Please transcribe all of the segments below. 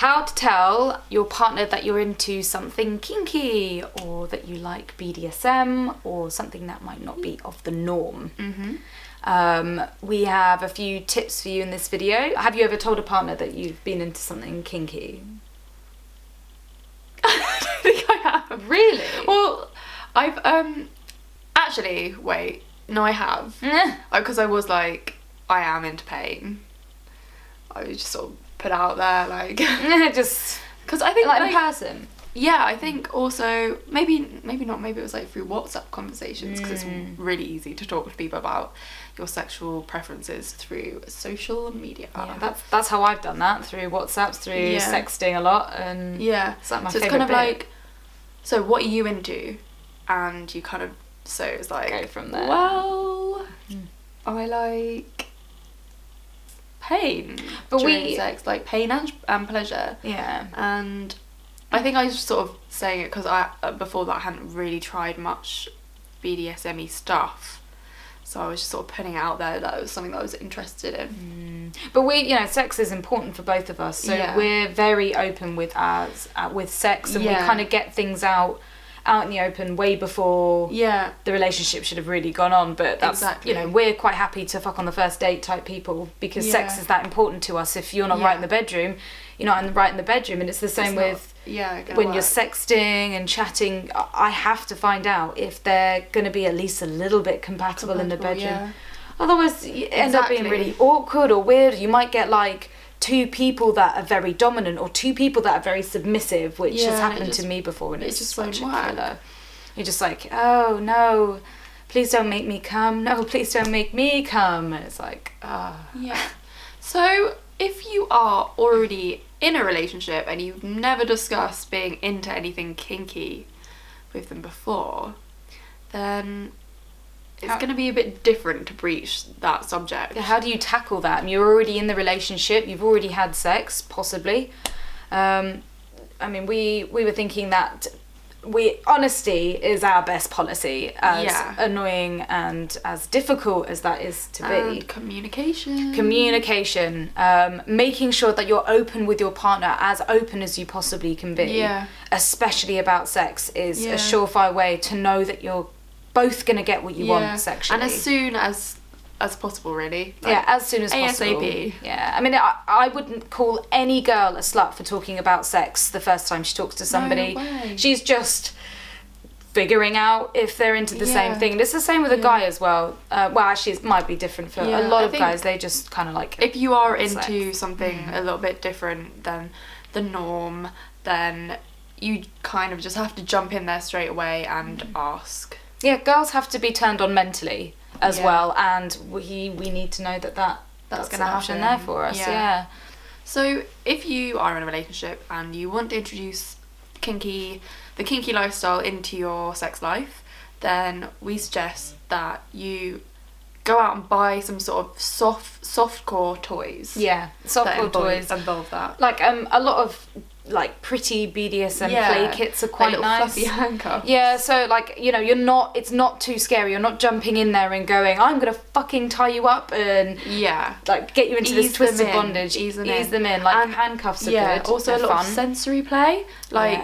how to tell your partner that you're into something kinky, or that you like BDSM, or something that might not be of the norm. We have a few tips for you in this video. Have you ever told a partner that you've been into something kinky? I don't think I have. Really? Well, I've actually, wait, no, I have. Because I was like, I am into pain. I was just sort of put out there, like just because I think like in person. Yeah, I think also maybe not. Maybe it was like through WhatsApp conversations, because it's really easy to talk to people about your sexual preferences through social media. Yeah, that's how I've done that, through WhatsApps, through sexting a lot, and it's like my so it's kind of bit. Like, so what are you into, and you kind of it's like go from there. Well, I like pain, but during sex, like pain and pleasure. Yeah, and I think I was sort of saying it because I before that I hadn't really tried much BDSM-y stuff, so I was just sort of putting it out there that it was something that I was interested in. But sex is important for both of us, so we're very open with sex, and we kind of get things out in the open way before the relationship should have really gone on. But that's we're quite happy to fuck on the first date type people, because sex is that important to us. If you're not right in the bedroom, you're not right in the bedroom. And it's the same with when you're sexting and chatting. I have to find out if they're going to be at least a little bit compatible in the bedroom. Otherwise you end up being really awkward or weird. You might get like two people that are very dominant, or two people that are very submissive, which has happened to me before, and it's just such a killer. You're just like, oh no, please don't make me come. No, please don't make me come. And it's like, So if you are already in a relationship and you've never discussed being into anything kinky with them before, then it's going to be a bit different to breach that subject. How do you tackle that? And you're already in the relationship, you've already had sex, possibly. I mean, we were thinking that honesty is our best policy, as annoying and as difficult as that is to be. And communication, making sure that you're open with your partner, as open as you possibly can be, especially about sex, is a surefire way to know that you're both gonna get what you want sexually, and as soon as possible, really. Like, as soon as possible. ASAP. I mean, I wouldn't call any girl a slut for talking about sex the first time she talks to somebody. No way. She's just figuring out if they're into the same thing. And it's the same with a guy as well. Well, actually, it might be different for a lot of guys. They just kind of like, if you are into something a little bit different than the norm, then you kind of just have to jump in there straight away and ask. Yeah, girls have to be turned on mentally as well, and we need to know that's going to happen there for us. So if you are in a relationship and you want to introduce the kinky lifestyle into your sex life, then we suggest that you go out and buy some sort of softcore toys. Softcore toys involve that. Like a lot of like pretty BDSM play kits are quite nice. Fluffy handcuffs. Yeah, so like, it's not too scary. You're not jumping in there and going, I'm gonna fucking tie you up and like get you into this twisted bondage. Ease them in. Like, and handcuffs are good. Also they're a lot fun. of sensory play, like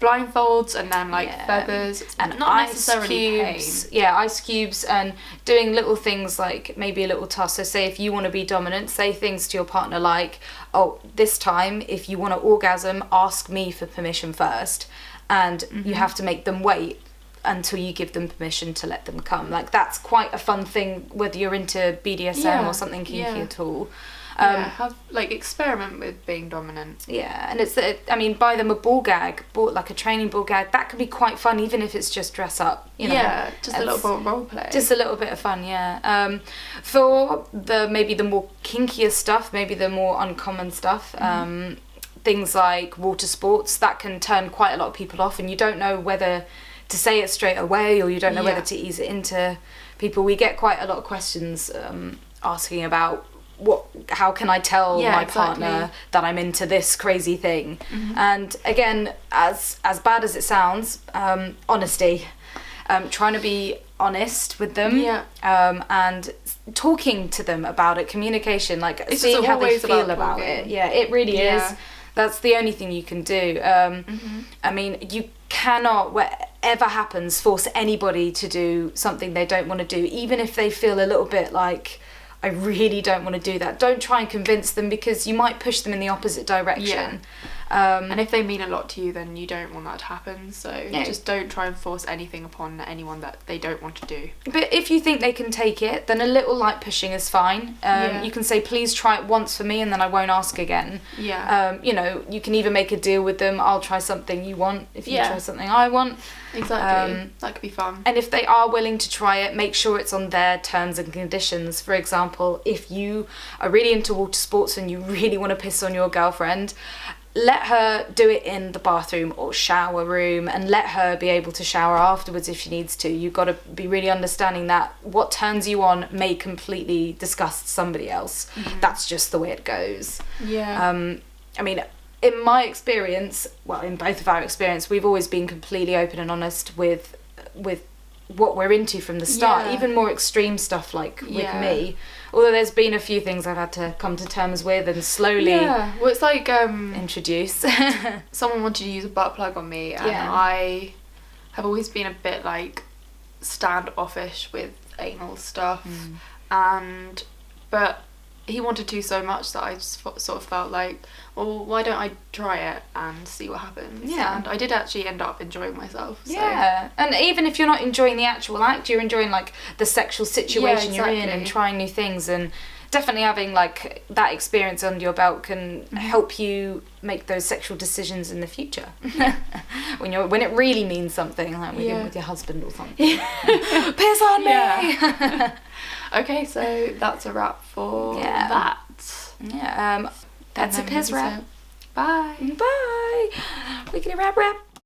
blindfolds and then like feathers. And not ice necessarily cubes. Pain. Yeah, ice cubes, and doing little things like maybe a little toss. So say if you want to be dominant, say things to your partner like, oh, this time if you want to orgasm, ask me for permission first, and you have to make them wait until you give them permission to let them come. Like, that's quite a fun thing, whether you're into BDSM or something kinky at all. Have like experiment with being dominant. And buy them a ball gag, like a training ball gag. That can be quite fun, even if it's just dress up. Just a little role play. Just a little bit of fun, for maybe the more kinkier stuff, maybe the more uncommon stuff. Things like water sports, that can turn quite a lot of people off, and you don't know whether to say it straight away, or you don't know whether to ease it into people. We get quite a lot of questions asking about how can I tell my partner that I'm into this crazy thing. And again, as bad as it sounds, honesty, trying to be honest with them, and talking to them about it, communication, like seeing how they feel about it. It really is. That's the only thing you can do. I mean, you cannot, whatever happens, force anybody to do something they don't want to do, even if they feel a little bit like, I really don't want to do that. Don't try and convince them, because you might push them in the opposite direction. And if they mean a lot to you, then you don't want that to happen. So just don't try and force anything upon anyone that they don't want to do. But if you think they can take it, then a little light pushing is fine. You can say, please try it once for me, and then I won't ask again. You know, you can even make a deal with them. I'll try something you want if you try something I want. Exactly. That could be fun. And if they are willing to try it, make sure it's on their terms and conditions. For example, if you are really into water sports and you really want to piss on your girlfriend, let her do it in the bathroom or shower room, and let her be able to shower afterwards if she needs to. You've got to be really understanding that what turns you on may completely disgust somebody else. That's just the way it goes. I mean, in my experience, well, in both of our experience, we've always been completely open and honest with what we're into from the start. Even more extreme stuff like with me. Although there's been a few things I've had to come to terms with and slowly well, it's like introduce. Someone wanted to use a butt plug on me, and I have always been a bit like standoffish with anal stuff, but he wanted to so much that I just sort of felt like, well, why don't I try it and see what happens? And I did actually end up enjoying myself. So. And even if you're not enjoying the actual act, you're enjoying like the sexual situation you're in and trying new things, and definitely having like that experience under your belt can help you make those sexual decisions in the future. when it really means something, like with your husband or something. Piss on me. Okay, so that's a wrap for that. That's a piss wrap. Bye. Bye. We're gonna wrap.